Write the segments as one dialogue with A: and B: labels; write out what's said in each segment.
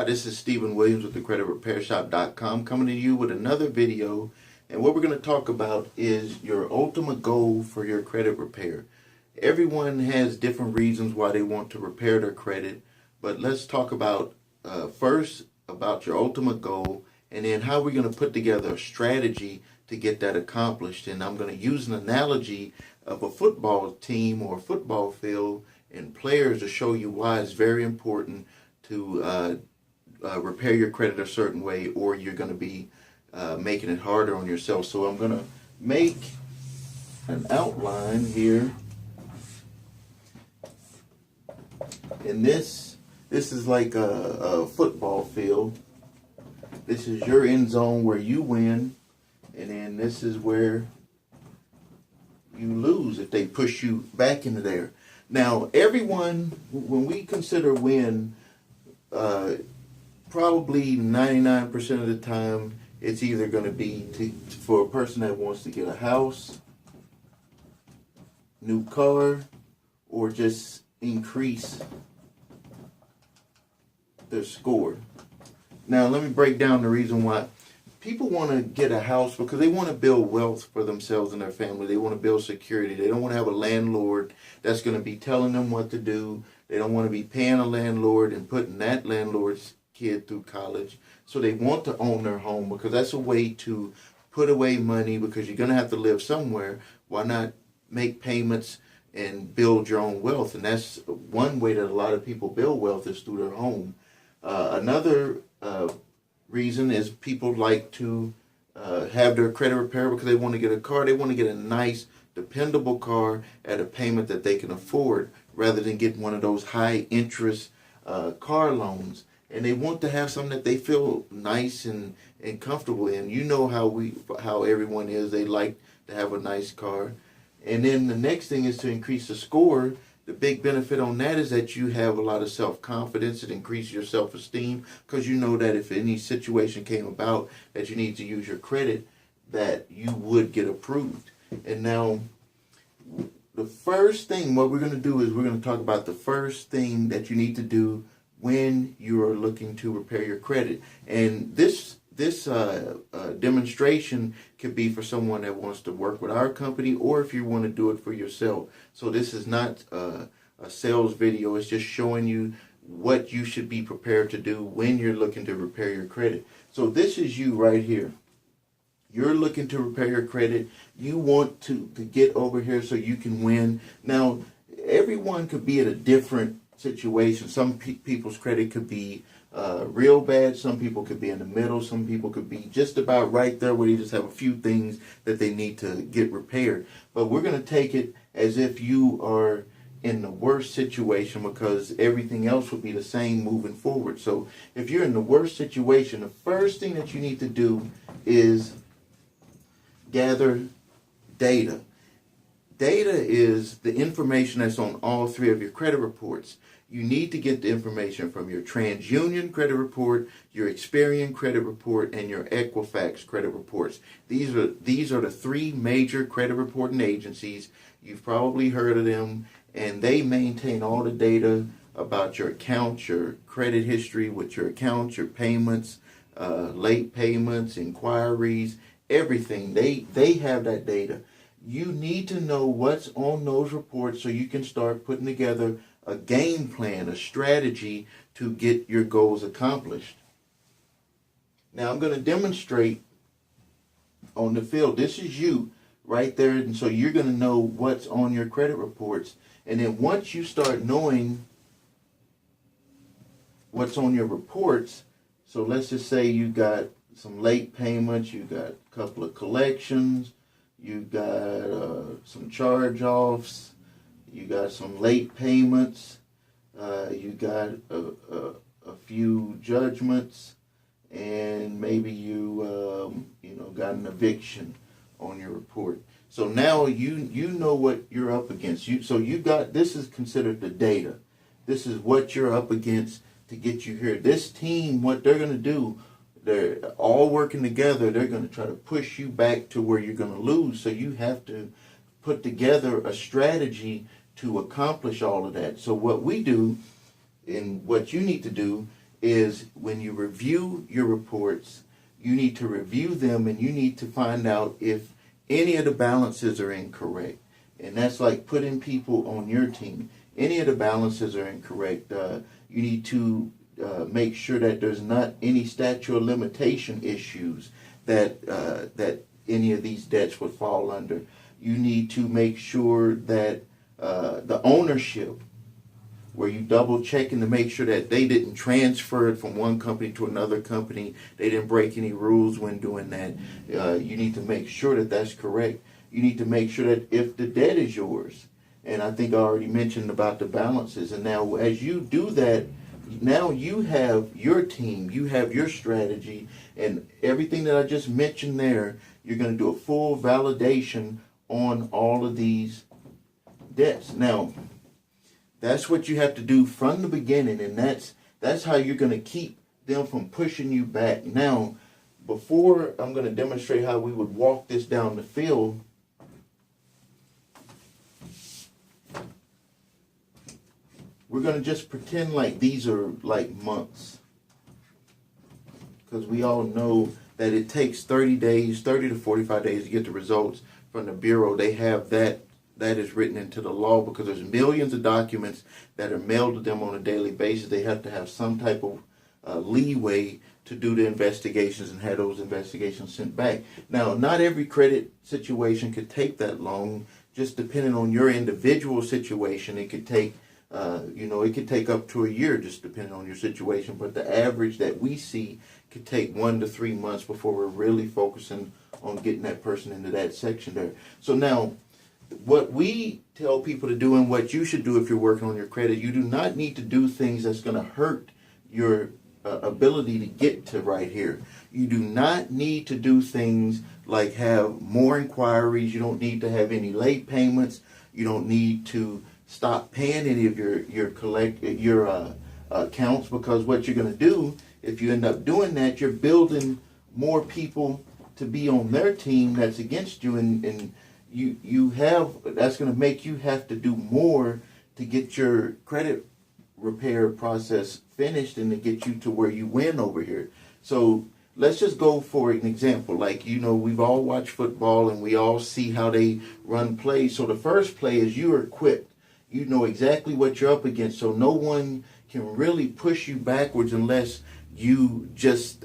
A: Hi, this is Stephen Williams with the CreditRepairShop.com coming to you with another video. And what we're going to talk about is your ultimate goal for your credit repair. Everyone has different reasons why they want to repair their credit, but let's talk about first about your ultimate goal, and then how we're going to put together a strategy to get that accomplished. And I'm going to use an analogy of a football team or a football field and players to show you why it's very important to repair your credit a certain way, or you're going to be making it harder on yourself. So I'm going to make an outline here, and this is like a football field. This is your end zone where you win, and then this is where you lose if they push you back into there. Now, everyone, when we consider win, probably 99% of the time, it's either going to be for a person that wants to get a house, new car, or just increase their score. Now, let me break down the reason why. People want to get a house because they want to build wealth for themselves and their family. They want to build security. They don't want to have a landlord that's going to be telling them what to do. They don't want to be paying a landlord and putting that landlord's kid through college. So they want to own their home because that's a way to put away money, because you're going to have to live somewhere. Why not make payments and build your own wealth? And that's one way that a lot of people build wealth, is through their home. Another reason is people like to have their credit repaired because they want to get a car. They want to get a nice, dependable car at a payment that they can afford, rather than getting one of those high interest car loans. And they want to have something that they feel nice and comfortable in. You know how everyone is. They like to have a nice car. And then the next thing is to increase the score. The big benefit on that is that you have a lot of self-confidence. It increases your self-esteem, because you know that if any situation came about that you need to use your credit, that you would get approved. And now, the first thing, what we're going to do is we're going to talk about the first thing that you need to do when you are looking to repair your credit. And this demonstration could be for someone that wants to work with our company, or if you want to do it for yourself. So this is not a sales video. It's just showing you what you should be prepared to do when you're looking to repair your credit. So this is you right here. You're looking to repair your credit. You want to get over here so you can win. Now, everyone could be at a different situation. Some people's credit could be real bad. Some people could be in the middle. Some people could be just about right there, where they just have a few things that they need to get repaired. But we're going to take it as if you are in the worst situation, because everything else will be the same moving forward. So if you're in the worst situation, the first thing that you need to do is gather data. Data is the information that's on all three of your credit reports. You need to get the information from your TransUnion credit report, your Experian credit report, and your Equifax credit reports. These are the three major credit reporting agencies. You've probably heard of them, and they maintain all the data about your accounts, your credit history with your accounts, your payments, late payments, inquiries, everything. They have that data. You need to know what's on those reports so you can start putting together a game plan, a strategy to get your goals accomplished. Now I'm going to demonstrate on the field. This is you right there, and so you're going to know what's on your credit reports. And then once you start knowing what's on your reports, so let's just say you got some late payments, you got a couple of collections, you got some charge-offs, you got some late payments, you got a few judgments, and maybe you got an eviction on your report. So now you know what you're up against. This is considered the data. This is what you're up against to get you here. This team, what they're going to do, they're all working together. They're going to try to push you back to where you're going to lose. So you have to put together a strategy to accomplish all of that. So what we do, and what you need to do, is when you review your reports, you need to review them and you need to find out if any of the balances are incorrect. And that's like putting people on your team. Any of the balances are incorrect. You need to make sure that there's not any statute of limitation issues that any of these debts would fall under. You need to make sure that the ownership, where you double checking to make sure that they didn't transfer it from one company to another company, they didn't break any rules when doing that. You need to make sure that that's correct. You need to make sure that if the debt is yours, and I think I already mentioned about the balances, and now as you do that, now you have your team, you have your strategy, and everything that I just mentioned there, you're going to do a full validation on all of these debts. Now, that's what you have to do from the beginning, and that's how you're going to keep them from pushing you back. Now, before I'm going to demonstrate how we would walk this down the field, we're going to just pretend like these are like months, because we all know that it takes 30 to 45 days to get the results from the Bureau. They have that is written into the law because there's millions of documents that are mailed to them on a daily basis. They have to have some type of leeway to do the investigations and have those investigations sent back. Now, not every credit situation could take that long. Just depending on your individual situation, it could take it could take up to a year, just depending on your situation. But the average that we see could take 1 to 3 months before we're really focusing on getting that person into that section there. So now, what we tell people to do and what you should do if you're working on your credit, you do not need to do things that's going to hurt your ability to get to right here. You do not need to do things like have more inquiries. You don't need to have any late payments. You don't need to stop paying any of your accounts, because what you're going to do if you end up doing that, you're building more people to be on their team that's against you, and you have, that's going to make you have to do more to get your credit repair process finished and to get you to where you win over here. So let's just go for an example. Like, we've all watched football and we all see how they run plays. So the first play is you're equipped. You know exactly what you're up against. So no one can really push you backwards unless you just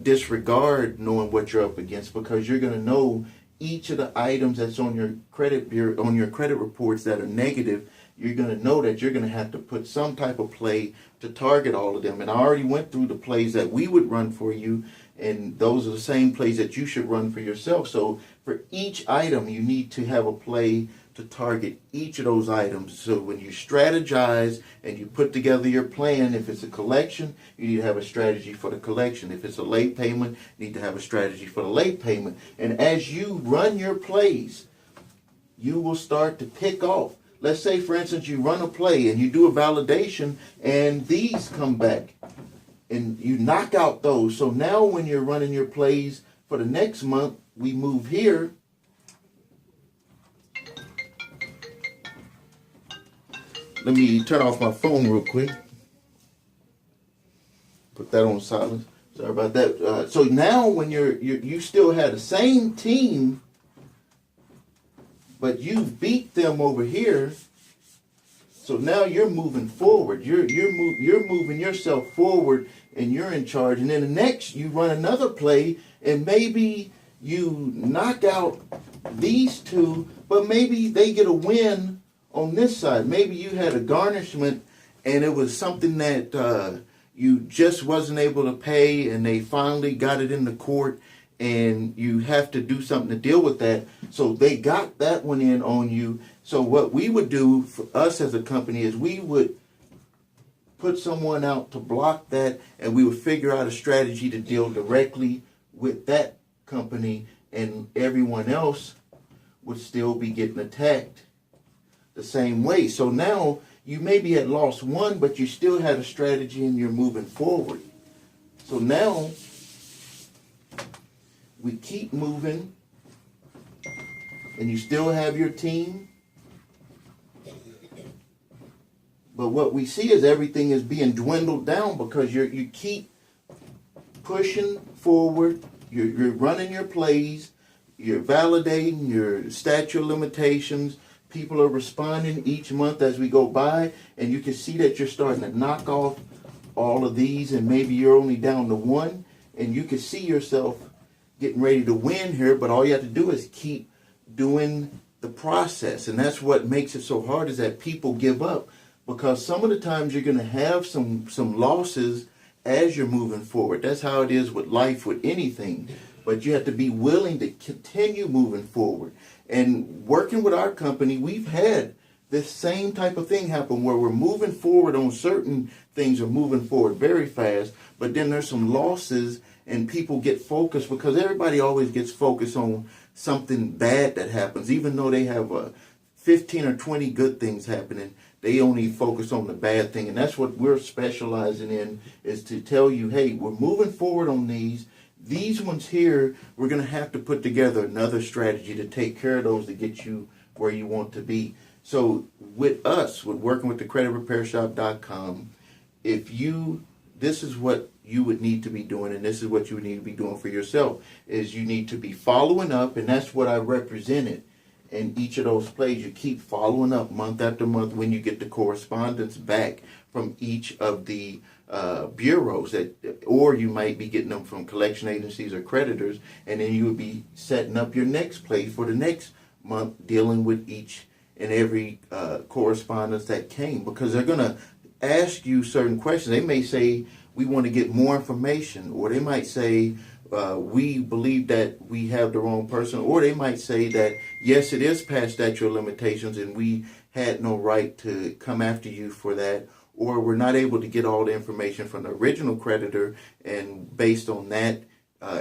A: disregard knowing what you're up against, because you're going to know each of the items that's on your credit bureau, on your credit reports that are negative. You're going to know that you're going to have to put some type of play to target all of them. And I already went through the plays that we would run for you, and those are the same plays that you should run for yourself. So for each item, you need to have a play to target each of those items. So when you strategize and you put together your plan, if it's a collection, you need to have a strategy for the collection. If it's a late payment, you need to have a strategy for the late payment. And as you run your plays, you will start to pick off. Let's say, for instance, you run a play and you do a validation and these come back and you knock out those. So now when you're running your plays for the next month, we move here. Let me turn off my phone real quick. Put that on silence. Sorry about that. So now when you still have the same team, but you've beat them over here. So now you're moving forward. You're moving yourself forward, and you're in charge. And then the next, you run another play, and maybe you knock out these two, but maybe they get a win on this side. Maybe you had a garnishment, and it was something that you just wasn't able to pay, and they finally got it in the court, and you have to do something to deal with that. So they got that one in on you. So what we would do for us as a company is we would put someone out to block that, and we would figure out a strategy to deal directly with that company, and everyone else would still be getting attacked the same way. So now you maybe had lost one, but you still had a strategy and you're moving forward. So now we keep moving, and you still have your team. But what we see is everything is being dwindled down because you keep pushing forward. You're running your plays. You're validating your statute of limitations. People are responding each month as we go by, and you can see that you're starting to knock off all of these, and maybe you're only down to one, and you can see yourself getting ready to win here, but all you have to do is keep doing the process. And that's what makes it so hard, is that people give up, because some of the times you're going to have some losses as you're moving forward. That's how it is with life, with anything. But you have to be willing to continue moving forward. And working with our company, we've had this same type of thing happen where we're moving forward on certain things, are moving forward very fast, but then there's some losses and people get focused, because everybody always gets focused on something bad that happens. Even though they have 15 or 20 good things happening, they only focus on the bad thing. And that's what we're specializing in, is to tell you, hey, we're moving forward on these. These ones here, we're going to have to put together another strategy to take care of those to get you where you want to be. So with us, with working with the creditrepairshop.com, this is what you would need to be doing, and this is what you would need to be doing for yourself, is you need to be following up, and that's what I represented in each of those plays. You keep following up month after month when you get the correspondence back from each of the bureaus, or you might be getting them from collection agencies or creditors, and then you would be setting up your next play for the next month, dealing with each and every correspondence that came, because they're going to ask you certain questions. They may say, we want to get more information, or they might say, we believe that we have the wrong person, or they might say that, yes, it is past statute of limitations and we had no right to come after you for that, or we're not able to get all the information from the original creditor, and based on that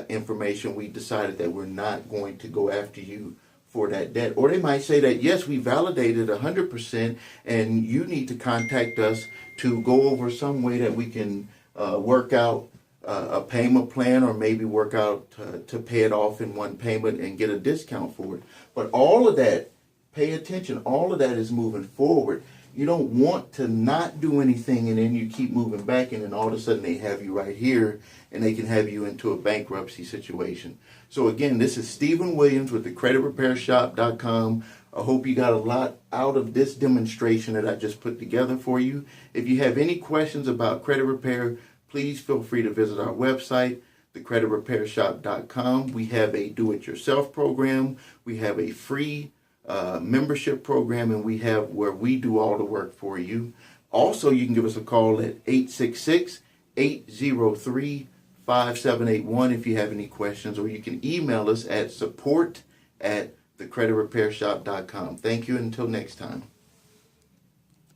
A: information, we decided that we're not going to go after you for that debt. Or they might say that, yes, we validated 100% and you need to contact us to go over some way that we can work out a payment plan, or maybe work out to pay it off in one payment and get a discount for it. But all of that, pay attention, all of that is moving forward. You don't want to not do anything and then you keep moving back, and then all of a sudden they have you right here and they can have you into a bankruptcy situation. So again, this is Stephen Williams with the creditrepairshop.com. I hope you got a lot out of this demonstration that I just put together for you. If you have any questions about credit repair, please feel free to visit our website, thecreditrepairshop.com. We have a do-it-yourself program. We have a free membership program, and we have where we do all the work for you. Also, you can give us a call at 866-803-5781 if you have any questions, or you can email us at support@thecreditrepairshop.com. Thank you, until next time.